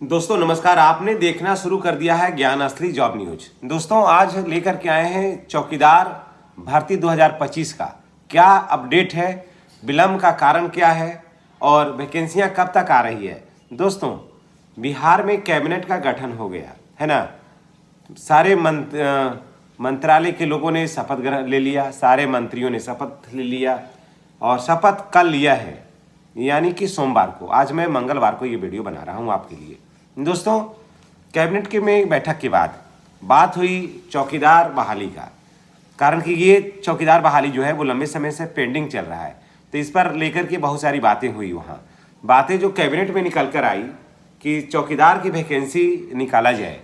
दोस्तों नमस्कार। आपने देखना शुरू कर दिया है ज्ञान असली जॉब न्यूज। दोस्तों आज लेकर के आए हैं चौकीदार भर्ती 2025 का क्या अपडेट है, विलंब का कारण क्या है और वैकेंसियां कब तक आ रही है। दोस्तों बिहार में कैबिनेट का गठन हो गया है ना। सारे मंत्रालय के लोगों ने शपथ ग्रहण ले लिया, सारे मंत्रियों ने शपथ ले लिया और शपथ कल लिया है, यानी कि सोमवार को। आज मैं मंगलवार को ये वीडियो बना रहा हूँ आपके लिए। दोस्तों कैबिनेट के में बैठक के बाद बात हुई चौकीदार बहाली का, कारण कि ये चौकीदार बहाली जो है वो लंबे समय से पेंडिंग चल रहा है, तो इस पर लेकर के बहुत सारी बातें हुई। वहाँ बातें जो कैबिनेट में निकल कर आई कि चौकीदार की वैकेंसी निकाला जाए,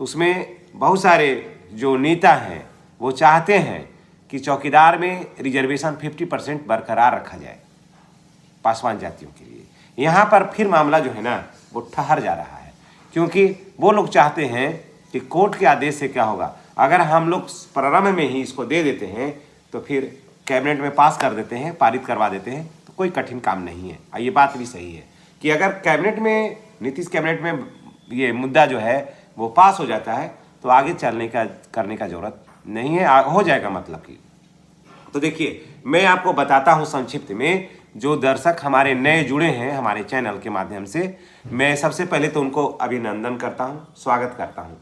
तो उसमें बहुत सारे जो नेता हैं वो चाहते हैं कि चौकीदार में रिजर्वेशन 50% बरकरार रखा जाए पासवान जातियों के लिए। यहाँ पर फिर मामला जो है ना वो ठहर जा रहा है, क्योंकि वो लोग चाहते हैं कि कोर्ट के आदेश से क्या होगा, अगर हम लोग प्रारंभ में ही इसको दे देते हैं तो फिर कैबिनेट में पास कर देते हैं, पारित करवा देते हैं, तो कोई कठिन काम नहीं है। और ये बात भी सही है कि अगर कैबिनेट में, नीतीश कैबिनेट में ये मुद्दा जो है वो पास हो जाता है तो आगे चलने का करने का जरूरत नहीं है, हो जाएगा मतलब कि। तो देखिए मैं आपको बताता हूँ संक्षिप्त में। जो दर्शक हमारे नए जुड़े हैं हमारे चैनल के माध्यम से, मैं सबसे पहले तो उनको अभिनंदन करता हूँ, स्वागत करता हूँ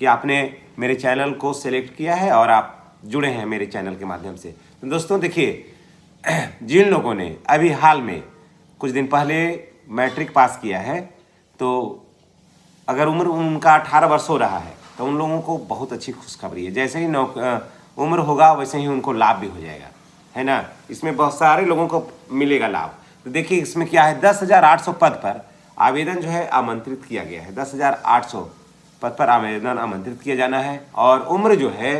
कि आपने मेरे चैनल को सेलेक्ट किया है और आप जुड़े हैं मेरे चैनल के माध्यम से। तो दोस्तों देखिए, जिन लोगों ने अभी हाल में कुछ दिन पहले मैट्रिक पास किया है, तो अगर उम्र उनका 18 वर्ष हो रहा है तो उन लोगों को बहुत अच्छी खुशखबरी है। जैसे ही उम्र होगा वैसे ही उनको लाभ भी हो जाएगा, है ना। इसमें बहुत सारे लोगों को मिलेगा लाभ। तो देखिए इसमें क्या है, 10,800 पद पर आवेदन जो है आमंत्रित किया गया है। 10,800 पद पर आवेदन आमंत्रित किया जाना है। और उम्र जो है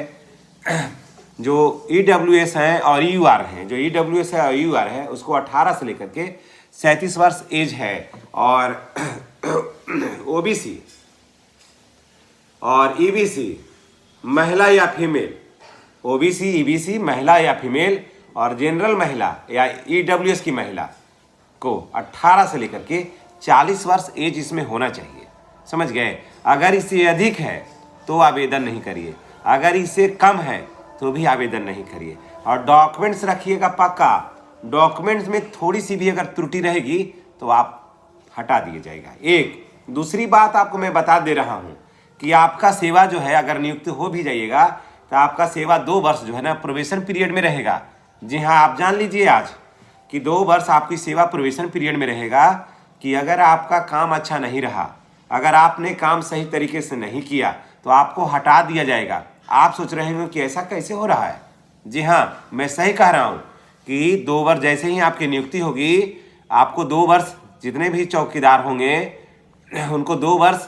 जो EWS हैं और EUR हैं, जो EWS है और EUR है उसको 18 से लेकर के 37 वर्ष एज है। और OBC और EBC महिला या फीमेल, OBC EBC महिला या फीमेल और जनरल महिला या EWS की महिला को 18 से लेकर के 40 वर्ष एज इसमें होना चाहिए, समझ गए। अगर इससे अधिक है तो आवेदन नहीं करिए, अगर इससे कम है तो भी आवेदन नहीं करिए। और डॉक्यूमेंट्स रखिएगा पक्का, डॉक्यूमेंट्स में थोड़ी सी भी अगर त्रुटि रहेगी तो आप हटा दिया जाएगा। एक दूसरी बात आपको मैं बता दे रहा हूँ कि आपका सेवा जो है, अगर नियुक्त हो भी जाइएगा तो आपका सेवा 2 वर्ष जो है ना प्रोबेशन पीरियड में रहेगा। जी हाँ, आप जान लीजिए आज कि 2 वर्ष आपकी सेवा प्रोबेशन पीरियड में रहेगा। कि अगर आपका काम अच्छा नहीं रहा, अगर आपने काम सही तरीके से नहीं किया तो आपको हटा दिया जाएगा। आप सोच रहे हो कि ऐसा कैसे हो रहा है। जी हाँ, मैं सही कह रहा हूँ कि 2 वर्ष जैसे ही आपकी नियुक्ति होगी, आपको 2 वर्ष जितने भी चौकीदार होंगे उनको 2 वर्ष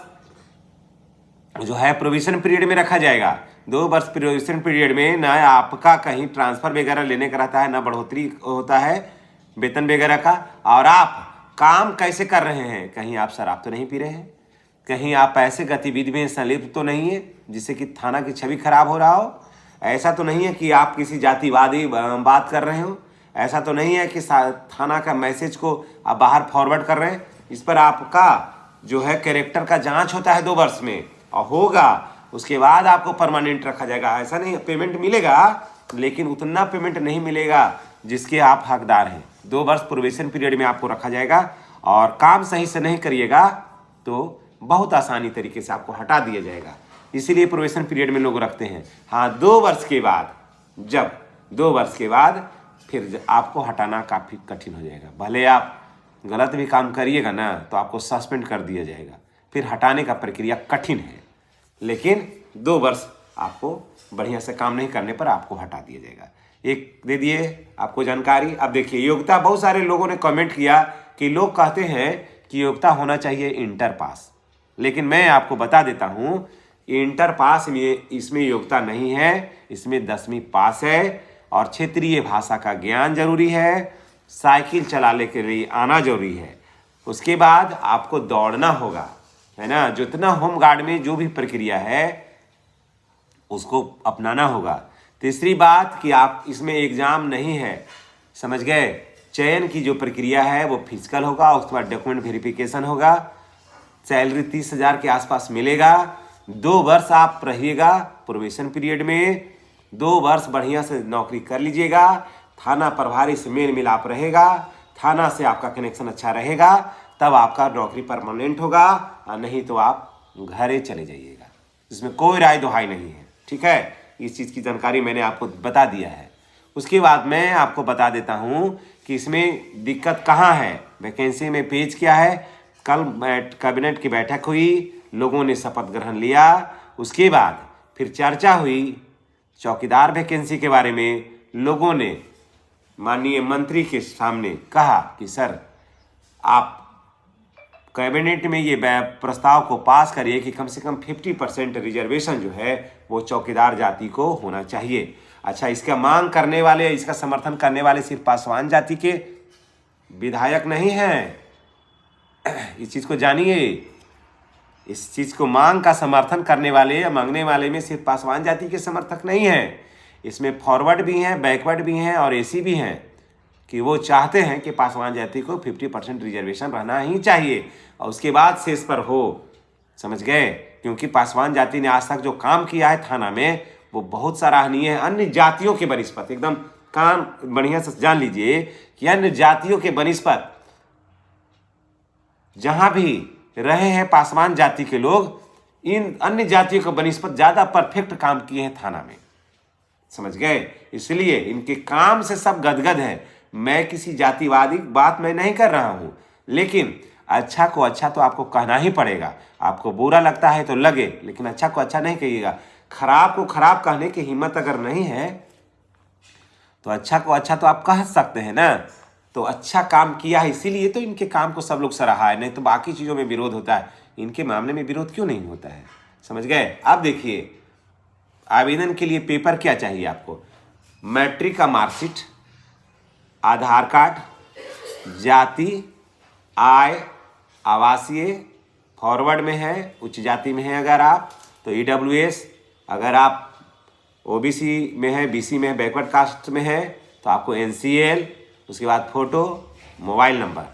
जो है प्रोविजन पीरियड में रखा जाएगा। 2 वर्ष प्रोविजन पीरियड में ना आपका कहीं ट्रांसफर वगैरह लेने का रहता है, ना बढ़ोतरी होता है वेतन वगैरह का। और आप काम कैसे कर रहे हैं, कहीं आप शराब तो नहीं पी रहे हैं, कहीं आप ऐसे गतिविधि में संलिप्त तो नहीं है जिससे कि थाना की छवि खराब हो रहा हो, ऐसा तो नहीं है कि आप किसी जातिवादी बात कर रहे हो, ऐसा तो नहीं है कि थाना का मैसेज को आप बाहर फॉरवर्ड कर रहे हैं। इस पर आपका जो है कैरेक्टर का जांच होता है 2 वर्ष में और होगा, उसके बाद आपको परमानेंट रखा जाएगा। ऐसा नहीं, पेमेंट मिलेगा लेकिन उतना पेमेंट नहीं मिलेगा जिसके आप हकदार हैं। 2 वर्ष प्रोबेशन पीरियड में आपको रखा जाएगा और काम सही से नहीं करिएगा तो बहुत आसानी तरीके से आपको हटा दिया जाएगा। इसीलिए प्रोबेशन पीरियड में लोग रखते हैं। हाँ, 2 वर्ष के बाद, जब 2 वर्ष के बाद फिर आपको हटाना काफ़ी कठिन हो जाएगा। भले आप गलत भी काम करिएगा ना तो आपको सस्पेंड कर दिया जाएगा, फिर हटाने का प्रक्रिया कठिन है। लेकिन 2 वर्ष आपको बढ़िया से काम नहीं करने पर आपको हटा दिया जाएगा। एक दे दिए आपको जानकारी। अब देखिए योग्यता, बहुत सारे लोगों ने कमेंट किया कि लोग कहते हैं कि योग्यता होना चाहिए इंटर पास, लेकिन मैं आपको बता देता हूँ इंटर पास में इसमें योग्यता नहीं है, इसमें 10वीं पास है और क्षेत्रीय भाषा का ज्ञान जरूरी है, साइकिल चलाने के लिए आना जरूरी है। उसके बाद आपको दौड़ना होगा, है ना। जितना होम गार्ड में जो भी प्रक्रिया है उसको अपनाना होगा। तीसरी बात कि आप इसमें एग्जाम नहीं है, समझ गए। चयन की जो प्रक्रिया है वो फिजिकल होगा, उसके बाद डॉक्यूमेंट वेरिफिकेशन होगा सैलरी 30,000 के आसपास मिलेगा। 2 वर्ष आप रहिएगा प्रोबेशन पीरियड में, 2 वर्ष बढ़िया से नौकरी कर लीजिएगा, थाना प्रभारी से मेल मिलाप रहेगा, थाना से आपका कनेक्शन अच्छा रहेगा, तब आपका नौकरी परमानेंट होगा, और नहीं तो आप घरे चले जाइएगा। इसमें कोई राय दुहाई नहीं है, ठीक है। इस चीज़ की जानकारी मैंने आपको बता दिया है। उसके बाद मैं आपको बता देता हूँ कि इसमें दिक्कत कहाँ है, वैकेंसी में पेज क्या है। कल कैबिनेट की बैठक हुई, लोगों ने शपथ ग्रहण लिया, उसके बाद फिर चर्चा हुई चौकीदार वैकेंसी के बारे में। लोगों ने माननीय मंत्री के सामने कहा कि सर आप कैबिनेट में ये प्रस्ताव को पास करिए कि कम से कम 50% रिजर्वेशन जो है वो चौकीदार जाति को होना चाहिए। अच्छा, इसका मांग करने वाले, इसका समर्थन करने वाले सिर्फ पासवान जाति के विधायक नहीं हैं। इस चीज़ को जानिए, इस चीज़ को मांग का समर्थन करने वाले या मांगने वाले में सिर्फ पासवान जाति के समर्थक नहीं हैं। इसमें फॉरवर्ड भी हैं, बैकवर्ड भी हैं और एसी भी हैं कि वो चाहते हैं कि पासवान जाति को 50% रिजर्वेशन रहना ही चाहिए और उसके बाद शेष पर हो। समझ गए? क्योंकि पासवान जाति ने आज तक जो काम किया है थाना में वो बहुत सराहनीय है। अन्य जातियों के बनिस्पत, एकदम कान बढ़िया से जान लीजिए कि अन्य जातियों के बनिस्पत जहां भी रहे हैं पासवान जाति के लोग, इन अन्य जातियों के बनिस्पत ज़्यादा परफेक्ट काम किए हैं थाना में। समझ गए? इसलिए इनके काम से सब गदगद है। मैं किसी जातिवादी बात मैं नहीं कर रहा हूं, लेकिन अच्छा को अच्छा तो आपको कहना ही पड़ेगा। आपको बुरा लगता है तो लगे, लेकिन अच्छा को अच्छा नहीं कहिएगा। खराब को खराब कहने की हिम्मत अगर नहीं है तो अच्छा को अच्छा तो आप कह सकते हैं ना। तो अच्छा काम किया है, इसीलिए तो इनके काम को सब लोग सराहा है, नहीं तो बाकी चीज़ों में विरोध होता है, इनके मामले में विरोध क्यों नहीं होता है। समझ गए? अब देखिए, आवेदन के लिए पेपर क्या चाहिए आपको? मैट्रिक का मार्कशीट, आधार कार्ड, जाति, आय, आवासीय, फॉरवर्ड में है, उच्च जाति में है अगर आप तो EWS, अगर आप OBC में है, BC में है, बैकवर्ड कास्ट में है तो आपको NCL, उसके बाद फोटो, मोबाइल नंबर।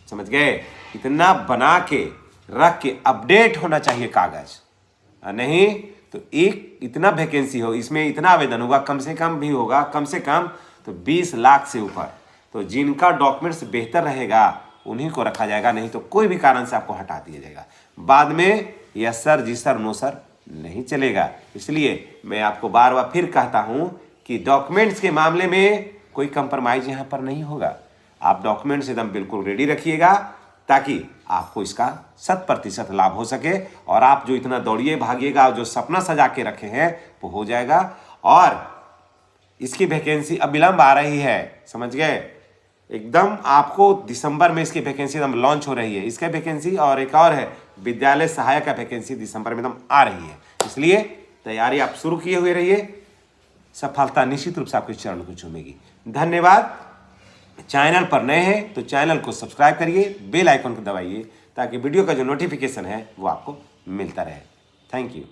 समझ गए? इतना बना के रख के अपडेट होना चाहिए कागज, नहीं तो एक इतना वैकेंसी हो, इसमें इतना आवेदन होगा, कम से कम भी होगा, कम से कम तो 20 लाख से ऊपर। तो जिनका डॉक्यूमेंट्स बेहतर रहेगा उन्हीं को रखा जाएगा, नहीं तो कोई भी कारण से आपको हटा दिया जाएगा। बाद में यस सर, जी सर, नो सर नहीं चलेगा। इसलिए मैं आपको बार बार फिर कहता हूं कि डॉक्यूमेंट्स के मामले में कोई कंप्रोमाइज यहाँ पर नहीं होगा। आप डॉक्यूमेंट्स एकदम बिल्कुल रेडी रखिएगा ताकि आपको इसका 100% लाभ हो सके और आप जो इतना दौड़िए भागिएगा, जो सपना सजा के रखे हैं वो हो जाएगा। और इसकी वैकेंसी अब विलंब आ रही है, समझ गए? एकदम आपको दिसंबर में इसकी वैकेंसी एकदम लॉन्च हो रही है। इसका वैकेंसी और एक और है विद्यालय सहायक का वैकेंसी दिसंबर में एकदम आ रही है। इसलिए तैयारी आप शुरू किए हुए रहिए, सफलता निश्चित रूप से आपके चरण को चूमेगी। धन्यवाद। चैनल पर नए हैं तो चैनल को सब्सक्राइब करिए, बेल आइकन को दबाइए ताकि वीडियो का जो नोटिफिकेशन है वो आपको मिलता रहे। Thank you.